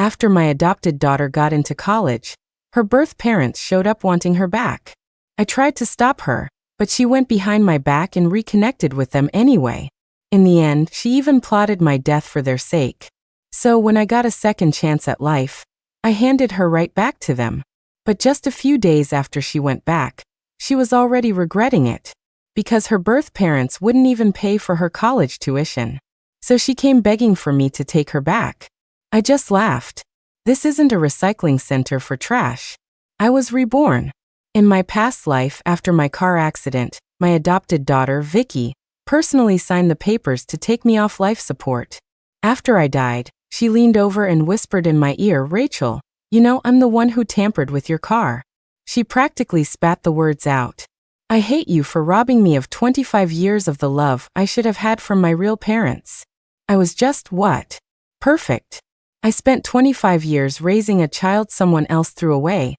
After my adopted daughter got into college, her birth parents showed up wanting her back. I tried to stop her, but she went behind my back and reconnected with them anyway. In the end, she even plotted my death for their sake. So when I got a second chance at life, I handed her right back to them. But just a few days after she went back, she was already regretting it, because her birth parents wouldn't even pay for her college tuition. So she came begging for me to take her back. I just laughed. This isn't a recycling center for trash. I was reborn. In my past life after my car accident, my adopted daughter, Vicky, personally signed the papers to take me off life support. After I died, she leaned over and whispered in my ear, "Rachel, you know I'm the one who tampered with your car." She practically spat the words out. "I hate you for robbing me of 25 years of the love I should have had from my real parents." I was just what? Perfect. I spent 25 years raising a child someone else threw away,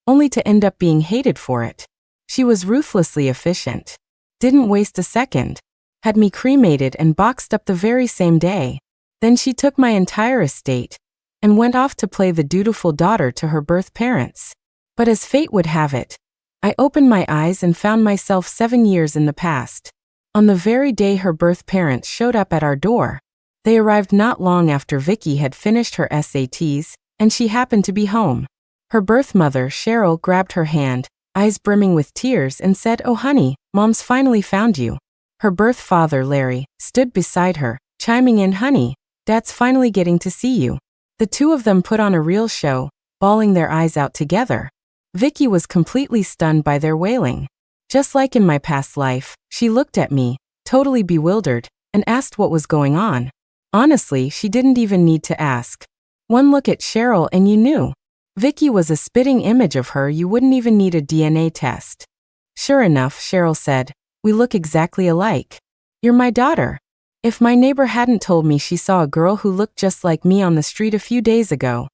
only to end up being hated for it. She was ruthlessly efficient. Didn't waste a second. Had me cremated and boxed up the very same day. Then she took my entire estate and went off to play the dutiful daughter to her birth parents. But as fate would have it, I opened my eyes and found myself 7 years in the past. On the very day her birth parents showed up at our door. They arrived not long after Vicky had finished her SATs, and she happened to be home. Her birth mother, Cheryl, grabbed her hand, eyes brimming with tears, and said, "Oh honey, Mom's finally found you." Her birth father, Larry, stood beside her, chiming in, "Honey, Dad's finally getting to see you." The two of them put on a real show, bawling their eyes out together. Vicky was completely stunned by their wailing. Just like in my past life, she looked at me, totally bewildered, and asked what was going on. Honestly, she didn't even need to ask. One look at Cheryl and you knew. Vicky was a spitting image of her. You wouldn't even need a DNA test. Sure enough, Cheryl said, "We look exactly alike. You're my daughter." If my neighbor hadn't told me she saw a girl who looked just like me on the street a few days ago,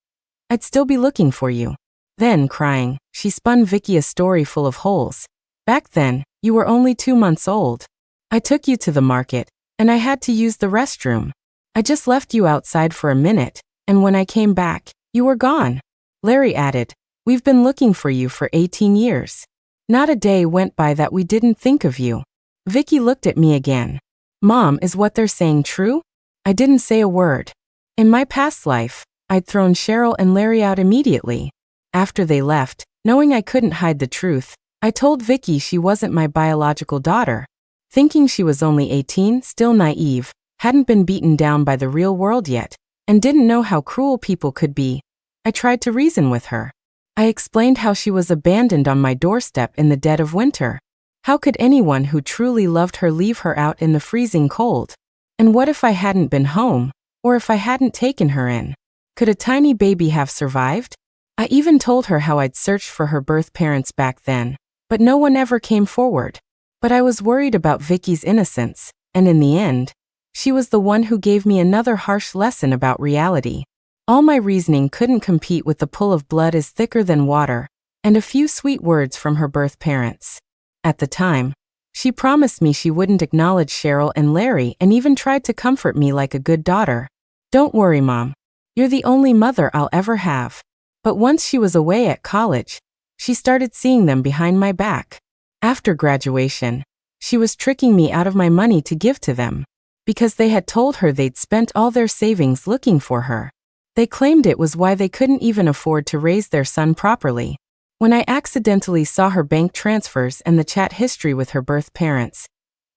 I'd still be looking for you. Then, crying, she spun Vicky a story full of holes. "Back then, you were only 2 months old. I took you to the market, and I had to use the restroom. I just left you outside for a minute, and when I came back, you were gone." Larry added, "We've been looking for you for 18 years. Not a day went by that we didn't think of you." Vicky looked at me again. "Mom, is what they're saying true?" I didn't say a word. In my past life, I'd thrown Cheryl and Larry out immediately. After they left, knowing I couldn't hide the truth, I told Vicky she wasn't my biological daughter. Thinking she was only 18, still naive, hadn't been beaten down by the real world yet, and didn't know how cruel people could be, I tried to reason with her. I explained how she was abandoned on my doorstep in the dead of winter. How could anyone who truly loved her leave her out in the freezing cold? And what if I hadn't been home, or if I hadn't taken her in? Could a tiny baby have survived? I even told her how I'd searched for her birth parents back then, but no one ever came forward. But I was worried about Vicky's innocence, and in the end, she was the one who gave me another harsh lesson about reality. All my reasoning couldn't compete with the pull of blood is thicker than water, and a few sweet words from her birth parents. At the time, she promised me she wouldn't acknowledge Cheryl and Larry and even tried to comfort me like a good daughter. "Don't worry, Mom. You're the only mother I'll ever have." But once she was away at college, she started seeing them behind my back. After graduation, she was tricking me out of my money to give to them, because they had told her they'd spent all their savings looking for her. They claimed it was why they couldn't even afford to raise their son properly. When I accidentally saw her bank transfers and the chat history with her birth parents,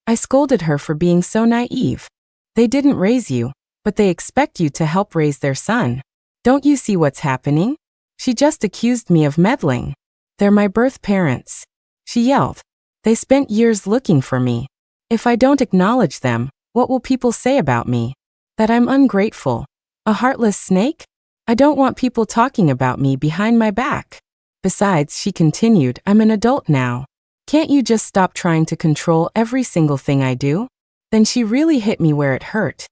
I scolded her for being so naive. They didn't raise you, but they expect you to help raise their son. Don't you see what's happening? She just accused me of meddling. They're my birth parents, she yelled. They spent years looking for me. If I don't acknowledge them, what will people say about me? That I'm ungrateful? A heartless snake? I don't want people talking about me behind my back. Besides, she continued, I'm an adult now. Can't you just stop trying to control every single thing I do? Then she really hit me where it hurt.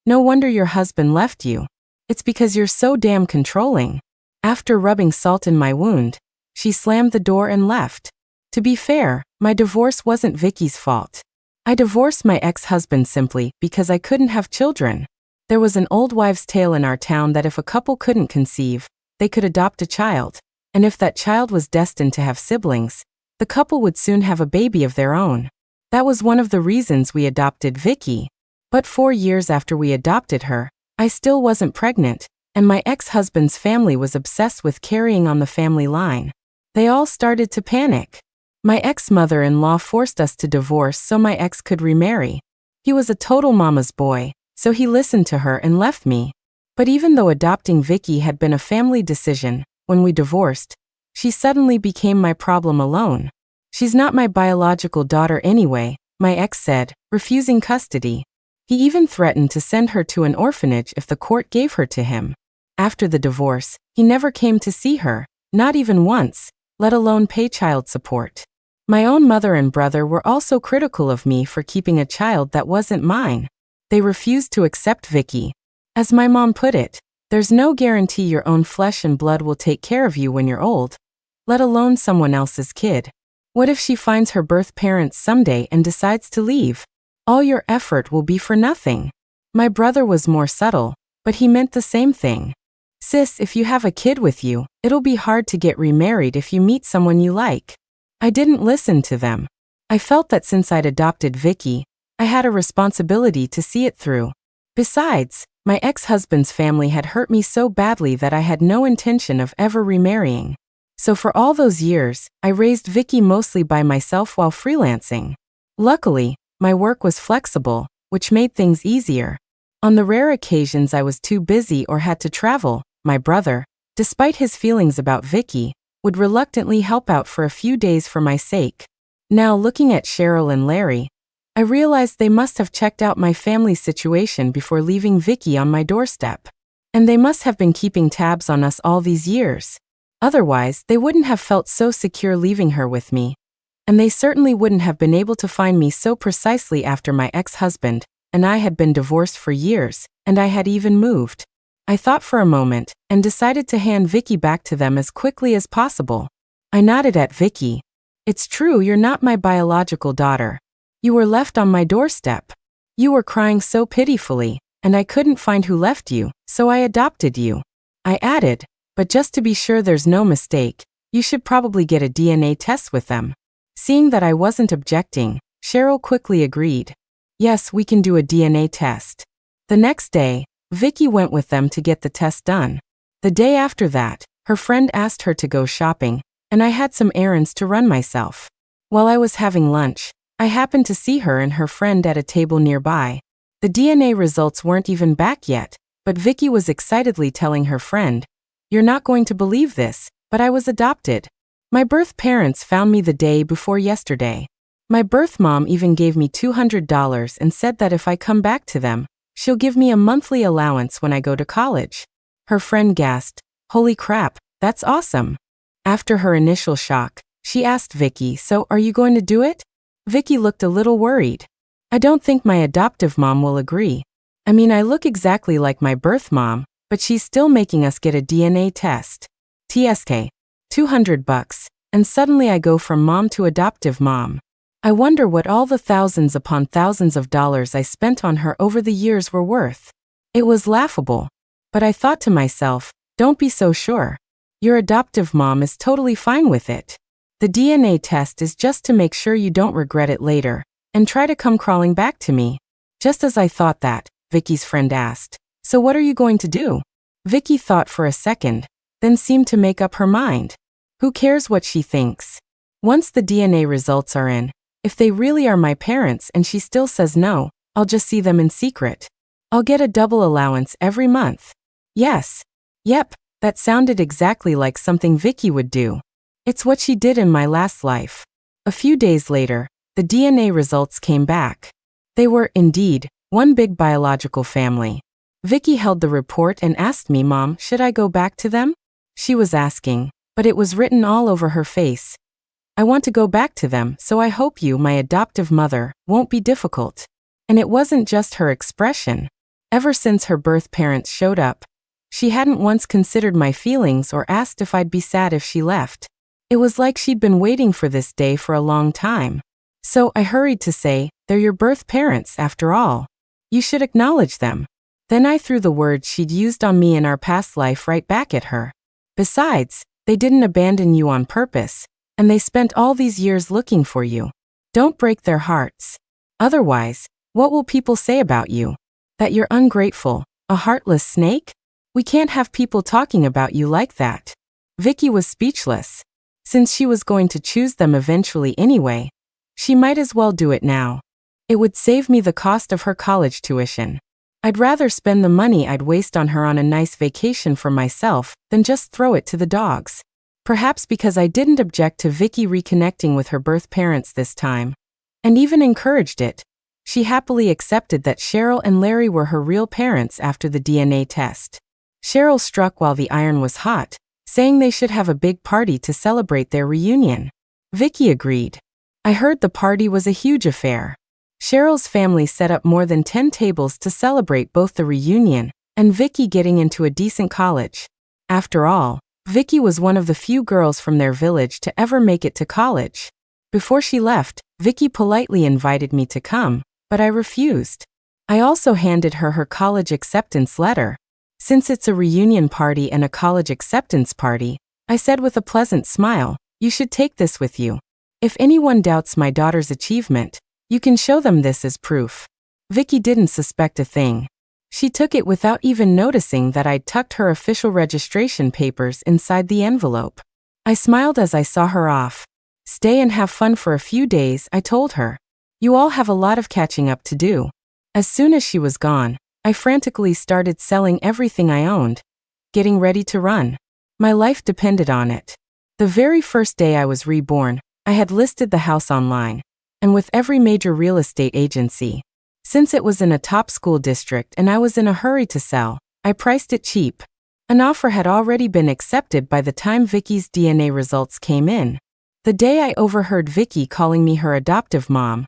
No wonder your husband left you. It's because you're so damn controlling. After rubbing salt in my wound, she slammed the door and left. To be fair, my divorce wasn't Vicky's fault. I divorced my ex-husband simply because I couldn't have children. There was an old wives' tale in our town that if a couple couldn't conceive, they could adopt a child, and if that child was destined to have siblings, the couple would soon have a baby of their own. That was one of the reasons we adopted Vicky. But 4 years after we adopted her, I still wasn't pregnant, and my ex-husband's family was obsessed with carrying on the family line. They all started to panic. My ex-mother-in-law forced us to divorce so my ex could remarry. He was a total mama's boy, so he listened to her and left me. But even though adopting Vicky had been a family decision, when we divorced, she suddenly became my problem alone. She's not my biological daughter anyway, my ex said, refusing custody. He even threatened to send her to an orphanage if the court gave her to him. After the divorce, he never came to see her, not even once, let alone pay child support. My own mother and brother were also critical of me for keeping a child that wasn't mine. They refused to accept Vicky. As my mom put it, there's no guarantee your own flesh and blood will take care of you when you're old, let alone someone else's kid. What if she finds her birth parents someday and decides to leave? All your effort will be for nothing. My brother was more subtle, but he meant the same thing. Sis, if you have a kid with you, it'll be hard to get remarried if you meet someone you like. I didn't listen to them. I felt that since I'd adopted Vicky, I had a responsibility to see it through. Besides, my ex-husband's family had hurt me so badly that I had no intention of ever remarrying. So for all those years, I raised Vicky mostly by myself while freelancing. Luckily, my work was flexible, which made things easier. On the rare occasions I was too busy or had to travel, my brother, despite his feelings about Vicky, would reluctantly help out for a few days for my sake. Now looking at Cheryl and Larry, I realized they must have checked out my family situation before leaving Vicky on my doorstep. And they must have been keeping tabs on us all these years. Otherwise, they wouldn't have felt so secure leaving her with me. And they certainly wouldn't have been able to find me so precisely after my ex-husband and I had been divorced for years, and I had even moved. I thought for a moment and decided to hand Vicky back to them as quickly as possible. I nodded at Vicky. It's true, you're not my biological daughter. You were left on my doorstep. You were crying so pitifully, and I couldn't find who left you, so I adopted you. I added, but just to be sure there's no mistake, you should probably get a DNA test with them. Seeing that I wasn't objecting, Cheryl quickly agreed. Yes, we can do a DNA test. The next day, Vicky went with them to get the test done. The day after that, her friend asked her to go shopping, and I had some errands to run myself. While I was having lunch, I happened to see her and her friend at a table nearby. The DNA results weren't even back yet, but Vicky was excitedly telling her friend, "You're not going to believe this, but I was adopted. My birth parents found me the day before yesterday. My birth mom even gave me $200 and said that if I come back to them, she'll give me a monthly allowance when I go to college." Her friend gasped, "Holy crap, that's awesome." After her initial shock, she asked Vicky, "So are you going to do it?" Vicky looked a little worried. "I don't think my adoptive mom will agree. I mean, I look exactly like my birth mom, but she's still making us get a DNA test. TSK, $200, and suddenly I go from mom to adoptive mom. I wonder what all the thousands upon thousands of dollars I spent on her over the years were worth." It was laughable. But I thought to myself, don't be so sure. Your adoptive mom is totally fine with it. The DNA test is just to make sure you don't regret it later, and try to come crawling back to me. Just as I thought that, Vicky's friend asked, "So what are you going to do?" Vicky thought for a second, then seemed to make up her mind. Who cares what she thinks? Once the DNA results are in, if they really are my parents and she still says no, I'll just see them in secret. I'll get a double allowance every month. Yes. Yep, that sounded exactly like something Vicky would do. It's what she did in my last life. A few days later, the DNA results came back. They were, indeed, one big biological family. Vicky held the report and asked me, "Mom, should I go back to them?" She was asking, but it was written all over her face. "I want to go back to them, so I hope you, my adoptive mother, won't be difficult." And it wasn't just her expression. Ever since her birth parents showed up, she hadn't once considered my feelings or asked if I'd be sad if she left. It was like she'd been waiting for this day for a long time. So I hurried to say, "They're your birth parents, after all. You should acknowledge them." Then I threw the words she'd used on me in our past life right back at her. Besides, they didn't abandon you on purpose, and they spent all these years looking for you. Don't break their hearts. Otherwise, what will people say about you? That you're ungrateful, a heartless snake? We can't have people talking about you like that. Vicky was speechless. Since she was going to choose them eventually anyway, she might as well do it now. It would save me the cost of her college tuition. I'd rather spend the money I'd waste on her on a nice vacation for myself than just throw it to the dogs. Perhaps because I didn't object to Vicky reconnecting with her birth parents this time, and even encouraged it, she happily accepted that Cheryl and Larry were her real parents after the DNA test. Cheryl struck while the iron was hot, saying they should have a big party to celebrate their reunion. Vicky agreed. I heard the party was a huge affair. Cheryl's family set up more than 10 tables to celebrate both the reunion and Vicky getting into a decent college. After all, Vicky was one of the few girls from their village to ever make it to college. Before she left, Vicky politely invited me to come, but I refused. I also handed her her college acceptance letter. Since it's a reunion party and a college acceptance party, I said with a pleasant smile, you should take this with you. If anyone doubts my daughter's achievement, you can show them this as proof. Vicky didn't suspect a thing. She took it without even noticing that I'd tucked her official registration papers inside the envelope. I smiled as I saw her off. Stay and have fun for a few days, I told her. You all have a lot of catching up to do. As soon as she was gone, I frantically started selling everything I owned, getting ready to run. My life depended on it. The very first day I was reborn, I had listed the house online, and with every major real estate agency. Since it was in a top school district and I was in a hurry to sell, I priced it cheap. An offer had already been accepted by the time Vicky's DNA results came in. The day I overheard Vicky calling me her adoptive mom,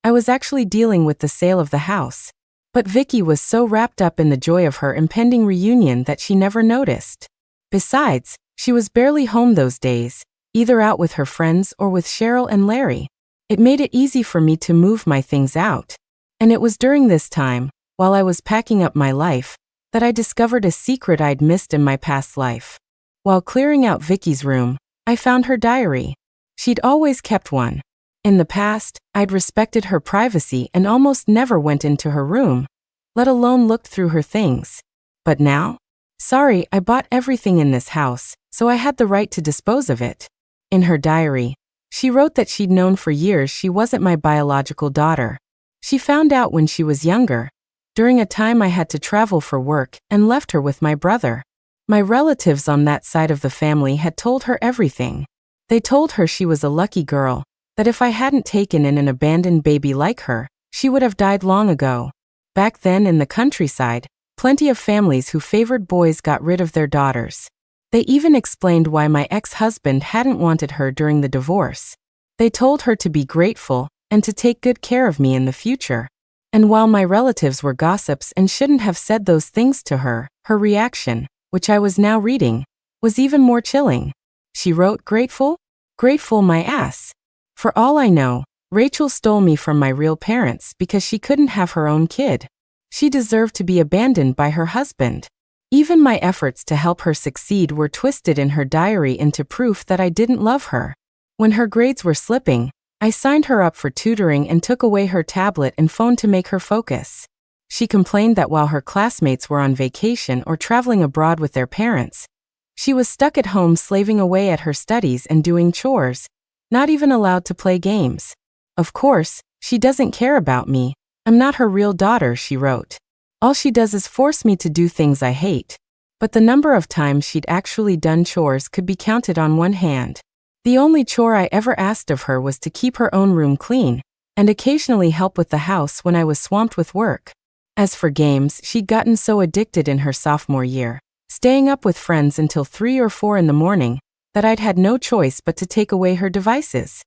I was actually dealing with the sale of the house. But Vicky was so wrapped up in the joy of her impending reunion that she never noticed. Besides, she was barely home those days, either out with her friends or with Cheryl and Larry. It made it easy for me to move my things out. And it was during this time, while I was packing up my life, that I discovered a secret I'd missed in my past life. While clearing out Vicky's room, I found her diary. She'd always kept one. In the past, I'd respected her privacy and almost never went into her room, let alone looked through her things. But now? Sorry, I bought everything in this house, so I had the right to dispose of it. In her diary, she wrote that she'd known for years she wasn't my biological daughter. She found out when she was younger, during a time I had to travel for work and left her with my brother. My relatives on that side of the family had told her everything. They told her she was a lucky girl, that if I hadn't taken in an abandoned baby like her, she would have died long ago. Back then in the countryside, plenty of families who favored boys got rid of their daughters. They even explained why my ex-husband hadn't wanted her during the divorce. They told her to be grateful and to take good care of me in the future. And while my relatives were gossips and shouldn't have said those things to her, her reaction, which I was now reading, was even more chilling. She wrote, "Grateful? Grateful my ass. For all I know, Rachel stole me from my real parents because she couldn't have her own kid. She deserved to be abandoned by her husband." Even my efforts to help her succeed were twisted in her diary into proof that I didn't love her. When her grades were slipping, I signed her up for tutoring and took away her tablet and phone to make her focus. She complained that while her classmates were on vacation or traveling abroad with their parents, she was stuck at home slaving away at her studies and doing chores, not even allowed to play games. Of course, she doesn't care about me. I'm not her real daughter, she wrote. All she does is force me to do things I hate. But the number of times she'd actually done chores could be counted on one hand. The only chore I ever asked of her was to keep her own room clean, and occasionally help with the house when I was swamped with work. As for games, she'd gotten so addicted in her sophomore year, staying up with friends until 3 or 4 in the morning, that I'd had no choice but to take away her devices.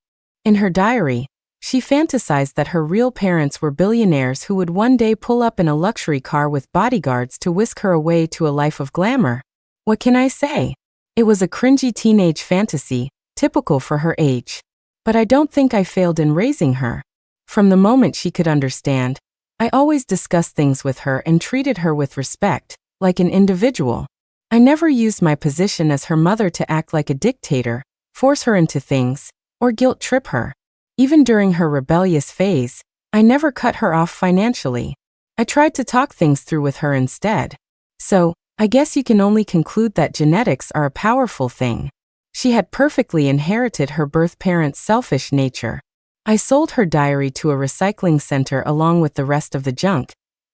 In her diary, she fantasized that her real parents were billionaires who would one day pull up in a luxury car with bodyguards to whisk her away to a life of glamour. What can I say? It was a cringy teenage fantasy, typical for her age. But I don't think I failed in raising her. From the moment she could understand, I always discussed things with her and treated her with respect, like an individual. I never used my position as her mother to act like a dictator, force her into things, or guilt trip her. Even during her rebellious phase, I never cut her off financially. I tried to talk things through with her instead. So, I guess you can only conclude that genetics are a powerful thing. She had perfectly inherited her birth parents' selfish nature. I sold her diary to a recycling center along with the rest of the junk,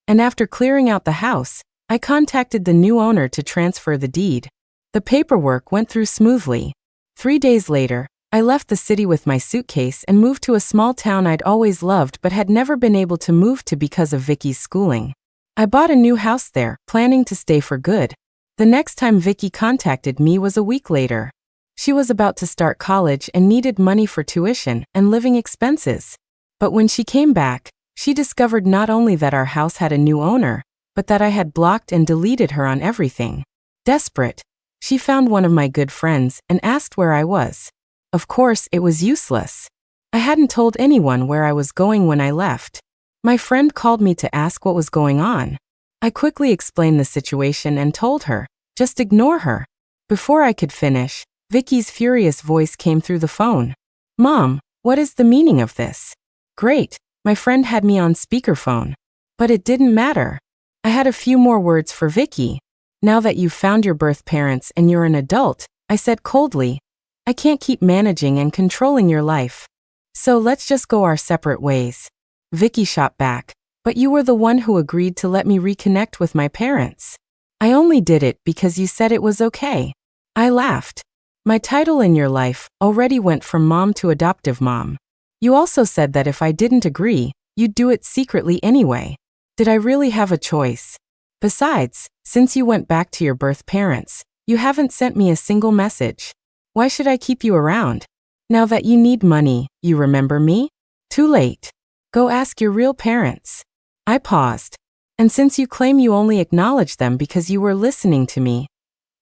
and after clearing out the house, I contacted the new owner to transfer the deed. The paperwork went through smoothly. 3 days later, I left the city with my suitcase and moved to a small town I'd always loved but had never been able to move to because of Vicky's schooling. I bought a new house there, planning to stay for good. The next time Vicky contacted me was a week later. She was about to start college and needed money for tuition and living expenses. But when she came back, she discovered not only that our house had a new owner, but that I had blocked and deleted her on everything. Desperate, she found one of my good friends and asked where I was. Of course, it was useless. I hadn't told anyone where I was going when I left. My friend called me to ask what was going on. I quickly explained the situation and told her, just ignore her. Before I could finish, Vicky's furious voice came through the phone. Mom, what is the meaning of this? Great, my friend had me on speakerphone. But it didn't matter. I had a few more words for Vicky. Now that you've found your birth parents and you're an adult, I said coldly, I can't keep managing and controlling your life. So let's just go our separate ways. Vicky shot back, but you were the one who agreed to let me reconnect with my parents. I only did it because you said it was okay. I laughed. My title in your life already went from mom to adoptive mom. You also said that if I didn't agree, you'd do it secretly anyway. Did I really have a choice? Besides, since you went back to your birth parents, you haven't sent me a single message. Why should I keep you around? Now that you need money, you remember me? Too late. Go ask your real parents. I paused. And since you claim you only acknowledged them because you were listening to me,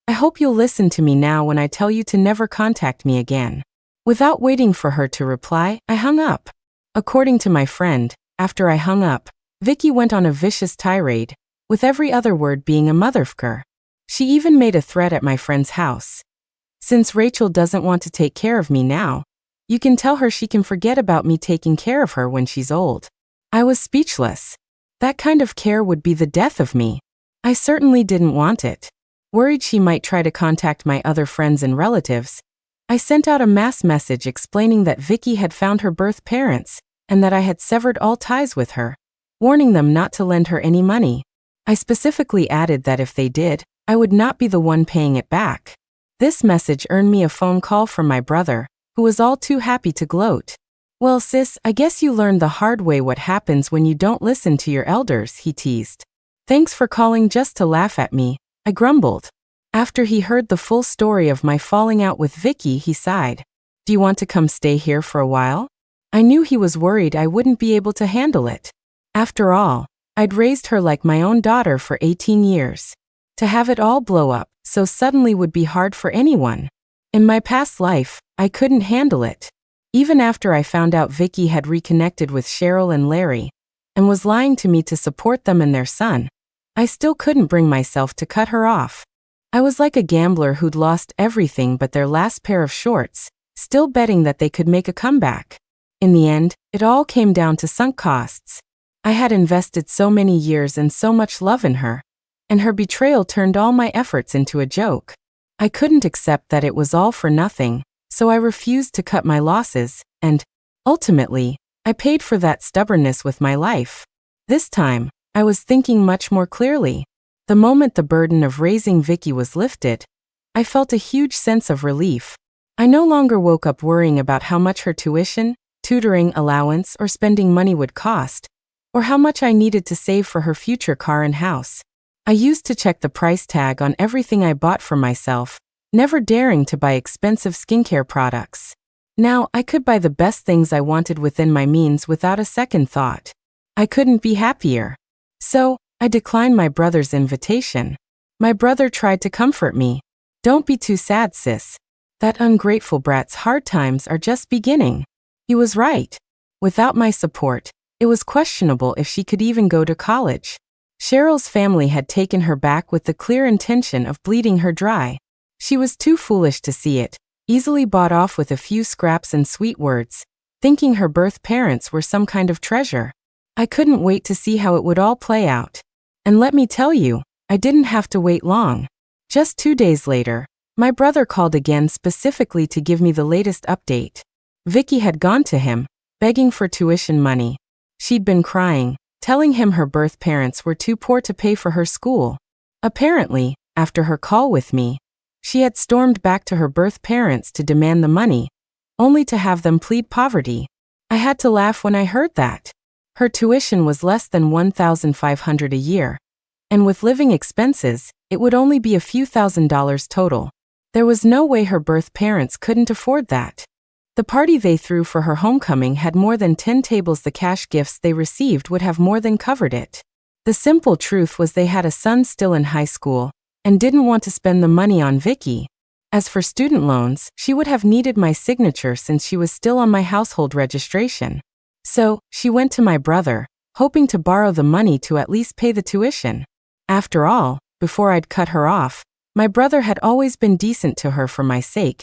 I hope you'll listen to me now when I tell you to never contact me again. Without waiting for her to reply, I hung up. According to my friend, after I hung up, Vicky went on a vicious tirade, with every other word being a motherfucker. She even made a threat at my friend's house. Since Rachel doesn't want to take care of me now, you can tell her she can forget about me taking care of her when she's old. I was speechless. That kind of care would be the death of me. I certainly didn't want it. Worried she might try to contact my other friends and relatives, I sent out a mass message explaining that Vicky had found her birth parents and that I had severed all ties with her, warning them not to lend her any money. I specifically added that if they did, I would not be the one paying it back. This message earned me a phone call from my brother, who was all too happy to gloat. Well, sis, I guess you learned the hard way what happens when you don't listen to your elders, he teased. Thanks for calling just to laugh at me, I grumbled. After he heard the full story of my falling out with Vicky, he sighed. Do you want to come stay here for a while? I knew he was worried I wouldn't be able to handle it. After all, I'd raised her like my own daughter for 18 years. To have it all blow up so suddenly would be hard for anyone. In my past life, I couldn't handle it. Even after I found out Vicky had reconnected with Cheryl and Larry, and was lying to me to support them and their son, I still couldn't bring myself to cut her off. I was like a gambler who'd lost everything but their last pair of shorts, still betting that they could make a comeback. In the end, it all came down to sunk costs. I had invested so many years and so much love in her, and her betrayal turned all my efforts into a joke. I couldn't accept that it was all for nothing, so I refused to cut my losses, and, ultimately, I paid for that stubbornness with my life. This time, I was thinking much more clearly. The moment the burden of raising Vicky was lifted, I felt a huge sense of relief. I no longer woke up worrying about how much her tuition, tutoring allowance, or spending money would cost, or how much I needed to save for her future car and house. I used to check the price tag on everything I bought for myself, never daring to buy expensive skincare products. Now, I could buy the best things I wanted within my means without a second thought. I couldn't be happier. So, I declined my brother's invitation. My brother tried to comfort me. Don't be too sad, sis. That ungrateful brat's hard times are just beginning. He was right. Without my support, It was questionable if she could even go to college. Cheryl's family had taken her back with the clear intention of bleeding her dry. She was too foolish to see it, easily bought off with a few scraps and sweet words, thinking her birth parents were some kind of treasure. I couldn't wait to see how it would all play out. And let me tell you, I didn't have to wait long. Just 2 days later, my brother called again specifically to give me the latest update. Vicky had gone to him, begging for tuition money. She'd been crying, telling him her birth parents were too poor to pay for her school. Apparently, after her call with me, she had stormed back to her birth parents to demand the money, only to have them plead poverty. I had to laugh when I heard that. Her tuition was less than $1,500 a year, and with living expenses, it would only be a few $1,000s total. There was no way her birth parents couldn't afford that. The party they threw for her homecoming had more than 10 tables. The cash gifts they received would have more than covered it. The simple truth was they had a son still in high school and didn't want to spend the money on Vicky. As for student loans, she would have needed my signature since she was still on my household registration. So, she went to my brother, hoping to borrow the money to at least pay the tuition. After all, before I'd cut her off, my brother had always been decent to her for my sake,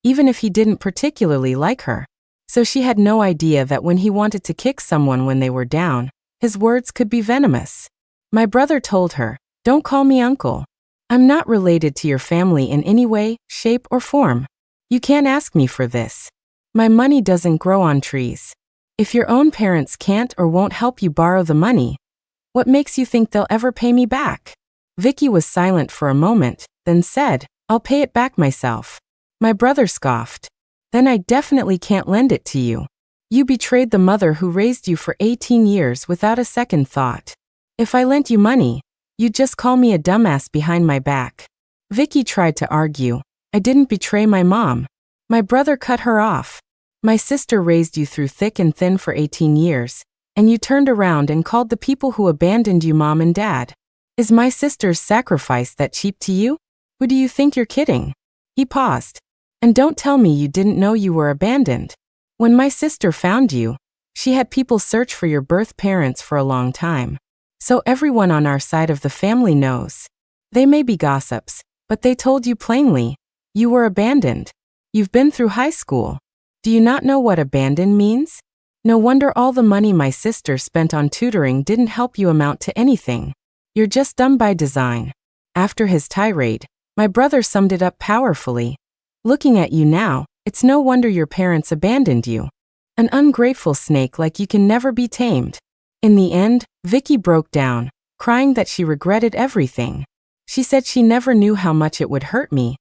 even if he didn't particularly like her. So she had no idea that when he wanted to kick someone when they were down, his words could be venomous. My brother told her, "Don't call me uncle. I'm not related to your family in any way, shape, or form. You can't ask me for this. My money doesn't grow on trees. If your own parents can't or won't help you borrow the money, what makes you think they'll ever pay me back?" Vicky was silent for a moment, then said, "I'll pay it back myself." My brother scoffed. "Then I definitely can't lend it to you. You betrayed the mother who raised you for 18 years without a second thought. If I lent you money, you'd just call me a dumbass behind my back." Vicky tried to argue. "I didn't betray my mom." My brother cut her off. "My sister raised you through thick and thin for 18 years, and you turned around and called the people who abandoned you mom and dad. Is my sister's sacrifice that cheap to you? Who do you think you're kidding?" He paused. "And don't tell me you didn't know you were abandoned. When my sister found you, she had people search for your birth parents for a long time. So everyone on our side of the family knows. They may be gossips, but they told you plainly. You were abandoned. You've been through high school. Do you not know what abandoned means? No wonder all the money my sister spent on tutoring didn't help you amount to anything. You're just dumb by design." After his tirade, my brother summed it up powerfully. "Looking at you now, it's no wonder your parents abandoned you. An ungrateful snake like you can never be tamed." In the end, Vicky broke down, crying that she regretted everything. She said she never knew how much it would hurt me,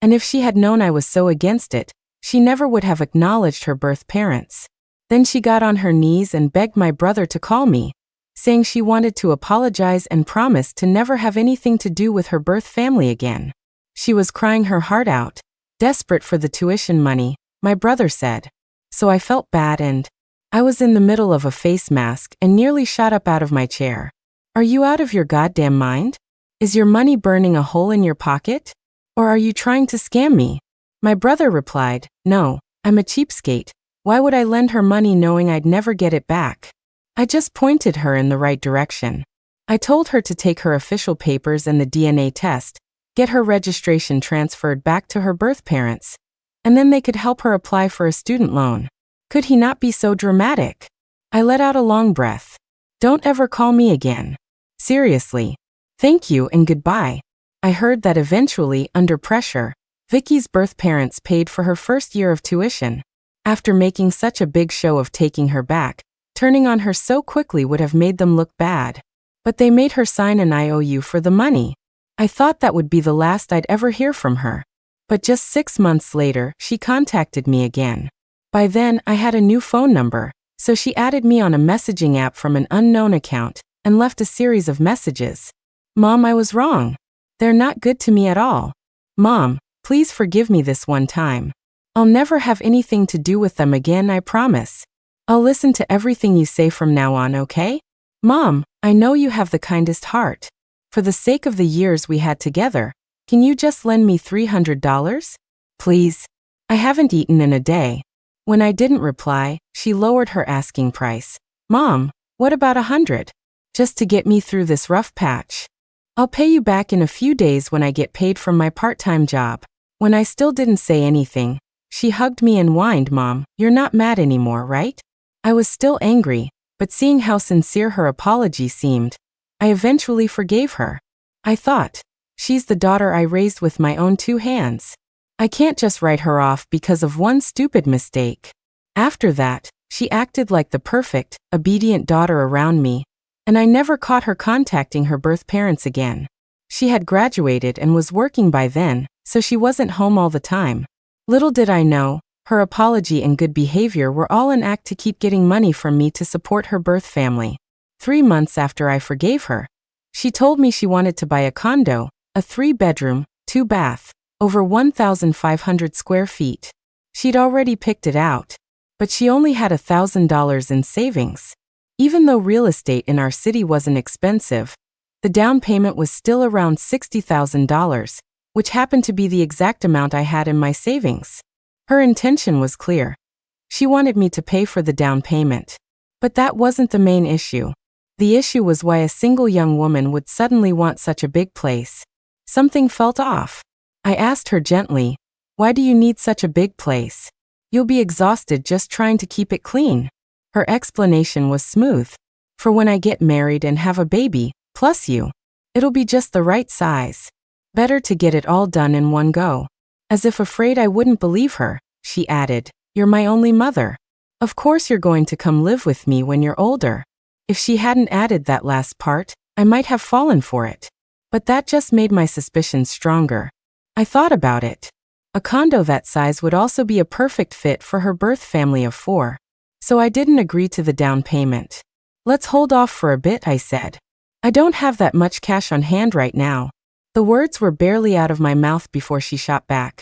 and if she had known I was so against it, she never would have acknowledged her birth parents. Then she got on her knees and begged my brother to call me, saying she wanted to apologize and promise to never have anything to do with her birth family again. She was crying her heart out, desperate for the tuition money, my brother said. So I felt bad and I was in the middle of a face mask and nearly shot up out of my chair. "Are you out of your goddamn mind? Is your money burning a hole in your pocket? Or are you trying to scam me?" My brother replied, "No, I'm a cheapskate. Why would I lend her money knowing I'd never get it back?" I just pointed her in the right direction. I told her to take her official papers and the DNA test, get her registration transferred back to her birth parents, and then they could help her apply for a student loan. Could he not be so dramatic? I let out a long breath. "Don't ever call me again. Seriously. Thank you and goodbye." I heard that eventually, under pressure, Vicky's birth parents paid for her first year of tuition. After making such a big show of taking her back, turning on her so quickly would have made them look bad. But they made her sign an IOU for the money. I thought that would be the last I'd ever hear from her. But just 6 months later, she contacted me again. By then, I had a new phone number, so she added me on a messaging app from an unknown account and left a series of messages. "Mom, I was wrong. They're not good to me at all. Mom, please forgive me this one time. I'll never have anything to do with them again, I promise. I'll listen to everything you say from now on, okay? Mom, I know you have the kindest heart. For the sake of the years we had together, can you just lend me $300? Please. I haven't eaten in a day." When I didn't reply, she lowered her asking price, Mom, what about 100? Just to get me through this rough patch. I'll pay you back in a few days when I get paid from my part-time job. When I still didn't say anything, she hugged me and whined, Mom, you're not mad anymore, right? I was still angry, but seeing how sincere her apology seemed, I eventually forgave her. I thought, she's the daughter I raised with my own 2 hands. I can't just write her off because of one stupid mistake. After that, she acted like the perfect, obedient daughter around me, and I never caught her contacting her birth parents again. She had graduated and was working by then, so she wasn't home all the time. Little did I know, her apology and good behavior were all an act to keep getting money from me to support her birth family. 3 months after I forgave her, she told me she wanted to buy a condo, a 3-bedroom, 2-bath, over 1,500 square feet. She'd already picked it out, but she only had $1,000 in savings. Even though real estate in our city wasn't expensive, the down payment was still around $60,000, which happened to be the exact amount I had in my savings. Her intention was clear. She wanted me to pay for the down payment. But that wasn't the main issue. The issue was why a single young woman would suddenly want such a big place. Something felt off. I asked her gently, why do you need such a big place? You'll be exhausted just trying to keep it clean. Her explanation was smooth. For when I get married and have a baby, plus you, it'll be just the right size. Better to get it all done in one go. As if afraid I wouldn't believe her, she added, you're my only mother. Of course you're going to come live with me when you're older. If she hadn't added that last part, I might have fallen for it. But that just made my suspicions stronger. I thought about it. A condo that size would also be a perfect fit for her birth family of 4. So I didn't agree to the down payment. Let's hold off for a bit, I said. I don't have that much cash on hand right now. The words were barely out of my mouth before she shot back.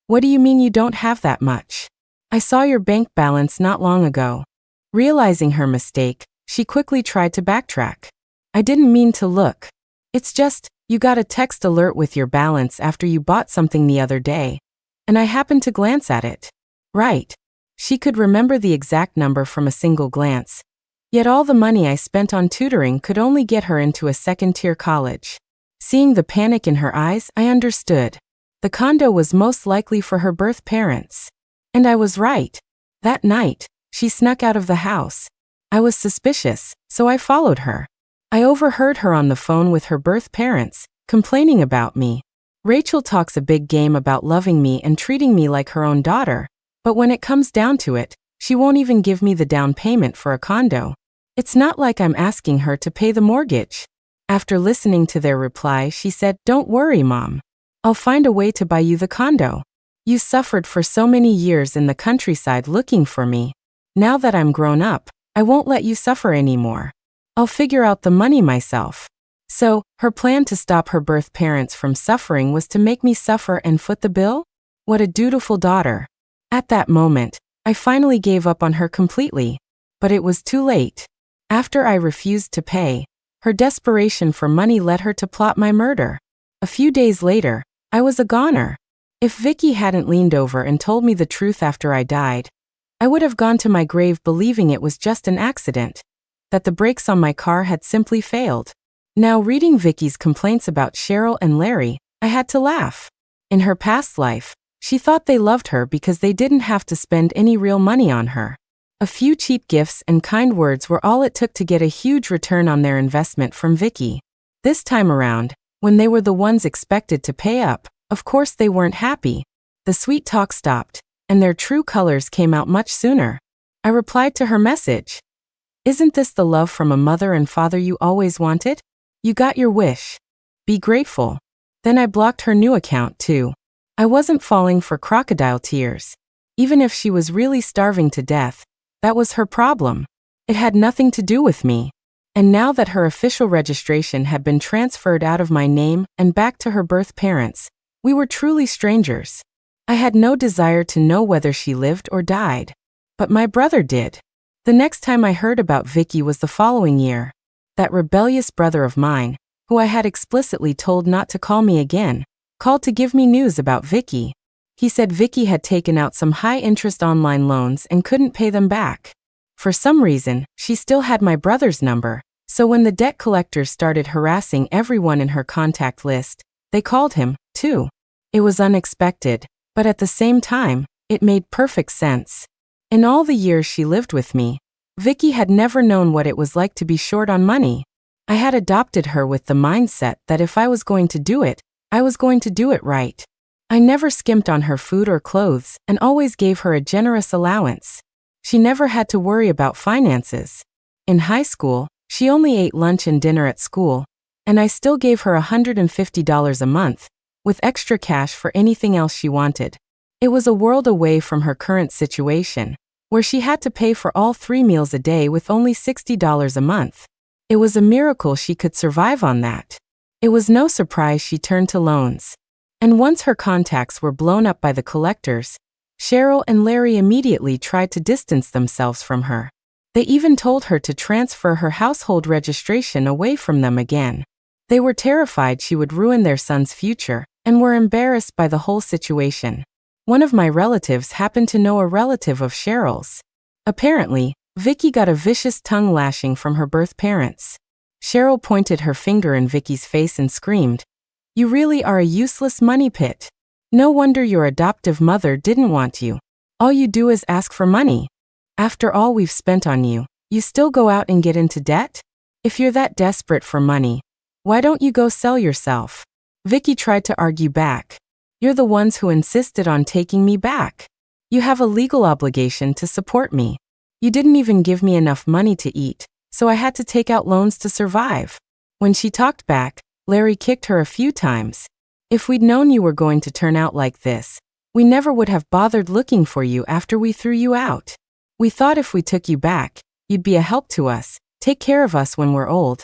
What do you mean you don't have that much? I saw your bank balance not long ago. Realizing her mistake, she quickly tried to backtrack. I didn't mean to look. It's just, you got a text alert with your balance after you bought something the other day, and I happened to glance at it. Right. She could remember the exact number from a single glance. Yet all the money I spent on tutoring could only get her into a 2nd-tier college. Seeing the panic in her eyes, I understood. The condo was most likely for her birth parents. And I was right. That night, she snuck out of the house. I was suspicious, so I followed her. I overheard her on the phone with her birth parents, complaining about me. Rachel talks a big game about loving me and treating me like her own daughter, but when it comes down to it, she won't even give me the down payment for a condo. It's not like I'm asking her to pay the mortgage. After listening to their reply, she said, don't worry, Mom. I'll find a way to buy you the condo. You suffered for so many years in the countryside looking for me. Now that I'm grown up, I won't let you suffer anymore. I'll figure out the money myself. So, her plan to stop her birth parents from suffering was to make me suffer and foot the bill? What a dutiful daughter. At that moment, I finally gave up on her completely. But it was too late. After I refused to pay, her desperation for money led her to plot my murder. A few days later, I was a goner. If Vicky hadn't leaned over and told me the truth after I died, I would have gone to my grave believing it was just an accident, that the brakes on my car had simply failed. Now reading Vicky's complaints about Cheryl and Larry, I had to laugh. In her past life, she thought they loved her because they didn't have to spend any real money on her. A few cheap gifts and kind words were all it took to get a huge return on their investment from Vicky. This time around, when they were the ones expected to pay up, of course they weren't happy. The sweet talk stopped, and their true colors came out much sooner. I replied to her message. Isn't this the love from a mother and father you always wanted? You got your wish. Be grateful. Then I blocked her new account too. I wasn't falling for crocodile tears. Even if she was really starving to death, that was her problem. It had nothing to do with me. And now that her official registration had been transferred out of my name and back to her birth parents, we were truly strangers. I had no desire to know whether she lived or died. But my brother did. The next time I heard about Vicky was the following year. That rebellious brother of mine, who I had explicitly told not to call me again, called to give me news about Vicky. He said Vicky had taken out some high-interest online loans and couldn't pay them back. For some reason, she still had my brother's number, so when the debt collectors started harassing everyone in her contact list, they called him, too. It was unexpected, but at the same time, it made perfect sense. In all the years she lived with me, Vicky had never known what it was like to be short on money. I had adopted her with the mindset that if I was going to do it, I was going to do it right. I never skimped on her food or clothes and always gave her a generous allowance. She never had to worry about finances. In high school, she only ate lunch and dinner at school, and I still gave her $150 a month, with extra cash for anything else she wanted. It was a world away from her current situation, where she had to pay for all 3 meals a day with only $60 a month. It was a miracle she could survive on that. It was no surprise she turned to loans. And once her contacts were blown up by the collectors, Cheryl and Larry immediately tried to distance themselves from her. They even told her to transfer her household registration away from them again. They were terrified she would ruin their son's future and were embarrassed by the whole situation. One of my relatives happened to know a relative of Cheryl's. Apparently, Vicky got a vicious tongue lashing from her birth parents. Cheryl pointed her finger in Vicky's face and screamed, "You really are a useless money pit. No wonder your adoptive mother didn't want you. All you do is ask for money. After all we've spent on you, you still go out and get into debt? If you're that desperate for money, why don't you go sell yourself?" Vicky tried to argue back. "You're the ones who insisted on taking me back. You have a legal obligation to support me. You didn't even give me enough money to eat, so I had to take out loans to survive." When she talked back, Larry kicked her a few times. "If we'd known you were going to turn out like this, we never would have bothered looking for you after we threw you out. We thought if we took you back, you'd be a help to us, take care of us when we're old,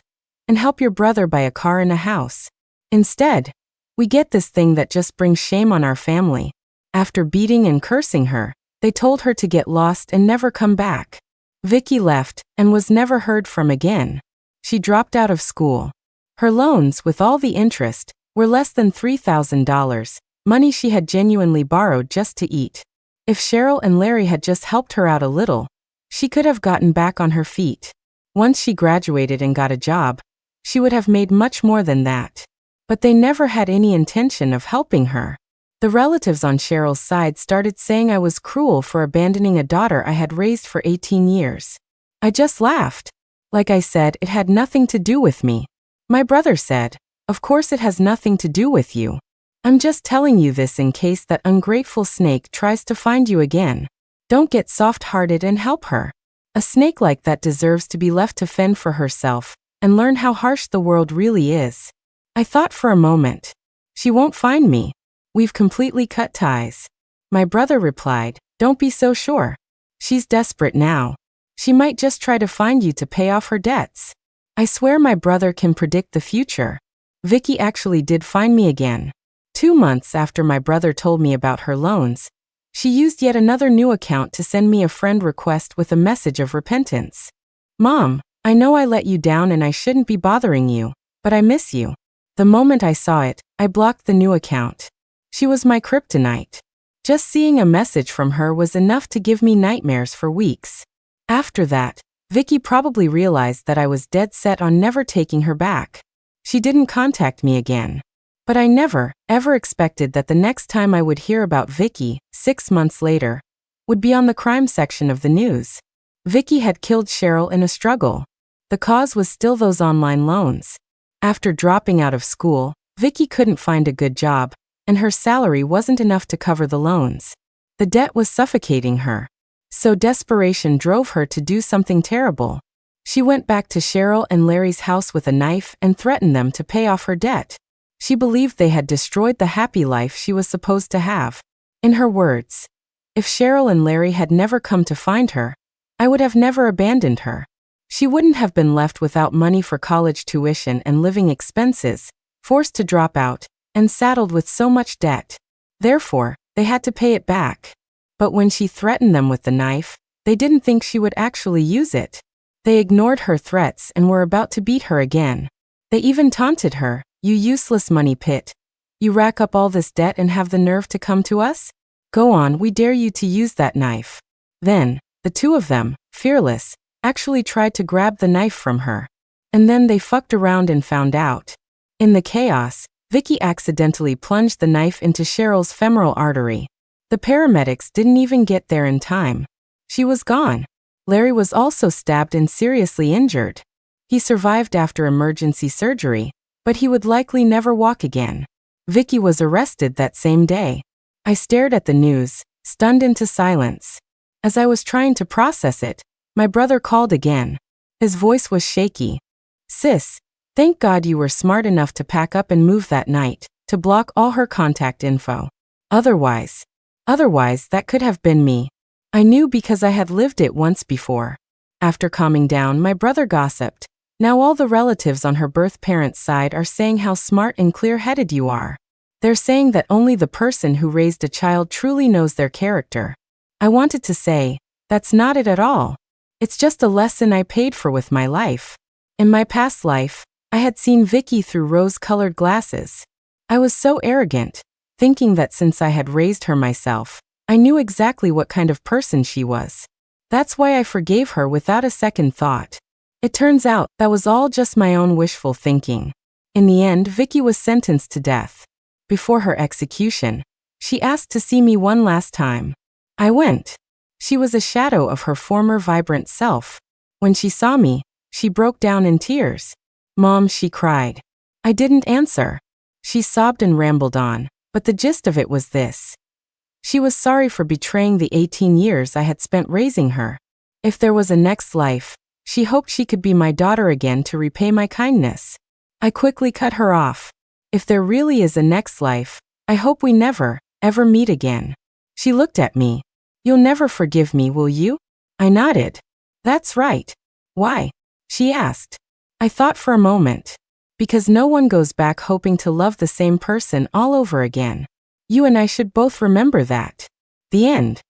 and help your brother buy a car and a house. Instead, we get this thing that just brings shame on our family." After beating and cursing her, they told her to get lost and never come back. Vicky left and was never heard from again. She dropped out of school. Her loans, with all the interest, were less than $3,000, money she had genuinely borrowed just to eat. If Cheryl and Larry had just helped her out a little, she could have gotten back on her feet. Once she graduated and got a job, she would have made much more than that. But they never had any intention of helping her. The relatives on Cheryl's side started saying I was cruel for abandoning a daughter I had raised for 18 years. I just laughed. Like I said, it had nothing to do with me. My brother said, "Of course it has nothing to do with you. I'm just telling you this in case that ungrateful snake tries to find you again. Don't get soft-hearted and help her. A snake like that deserves to be left to fend for herself and learn how harsh the world really is." I thought for a moment. She won't find me. We've completely cut ties. My brother replied, "Don't be so sure. She's desperate now. She might just try to find you to pay off her debts." I swear my brother can predict the future. Vicky actually did find me again. 2 months after my brother told me about her loans, she used yet another new account to send me a friend request with a message of repentance. "Mom, I know I let you down and I shouldn't be bothering you, but I miss you." The moment I saw it, I blocked the new account. She was my kryptonite. Just seeing a message from her was enough to give me nightmares for weeks. After that, Vicky probably realized that I was dead set on never taking her back. She didn't contact me again. But I never, ever expected that the next time I would hear about Vicky, 6 months later, would be on the crime section of the news. Vicky had killed Cheryl in a struggle. The cause was still those online loans. After dropping out of school, Vicky couldn't find a good job, and her salary wasn't enough to cover the loans. The debt was suffocating her. So desperation drove her to do something terrible. She went back to Cheryl and Larry's house with a knife and threatened them to pay off her debt. She believed they had destroyed the happy life she was supposed to have. In her words, "If Cheryl and Larry had never come to find her, I would have never abandoned her. She wouldn't have been left without money for college tuition and living expenses, forced to drop out, and saddled with so much debt. Therefore, they had to pay it back." But when she threatened them with the knife, they didn't think she would actually use it. They ignored her threats and were about to beat her again. They even taunted her, "You useless money pit. You rack up all this debt and have the nerve to come to us? Go on, we dare you to use that knife." Then, The two of them, fearless, actually tried to grab the knife from her. And then they fucked around and found out. In the chaos, Vicky accidentally plunged the knife into Cheryl's femoral artery. The paramedics didn't even get there in time. She was gone. Larry was also stabbed and seriously injured. He survived after emergency surgery, but he would likely never walk again. Vicky was arrested that same day. I stared at the news, stunned into silence. As I was trying to process it, my brother called again. His voice was shaky. "Sis, thank God you were smart enough to pack up and move that night, to block all her contact info. Otherwise, that could have been me. I knew because I had lived it once before." After calming down, my brother gossiped. "Now all the relatives on her birth parents' side are saying how smart and clear-headed you are. They're saying that only the person who raised a child truly knows their character." I wanted to say, that's not it at all. It's just a lesson I paid for with my life. In my past life, I had seen Vicky through rose-colored glasses. I was so arrogant, thinking that since I had raised her myself, I knew exactly what kind of person she was. That's why I forgave her without a second thought. It turns out that was all just my own wishful thinking. In the end, Vicky was sentenced to death. Before her execution, she asked to see me one last time. I went. She was a shadow of her former vibrant self. When she saw me, she broke down in tears. "Mom," she cried. I didn't answer. She sobbed and rambled on, but the gist of it was this. She was sorry for betraying the 18 years I had spent raising her. If there was a next life, she hoped she could be my daughter again to repay my kindness. I quickly cut her off. If there really is a next life, I hope we never, ever meet again. She looked at me. "You'll never forgive me, will you?" I nodded. "That's right." "Why?" she asked. I thought for a moment. Because no one goes back hoping to love the same person all over again. You and I should both remember that. The end.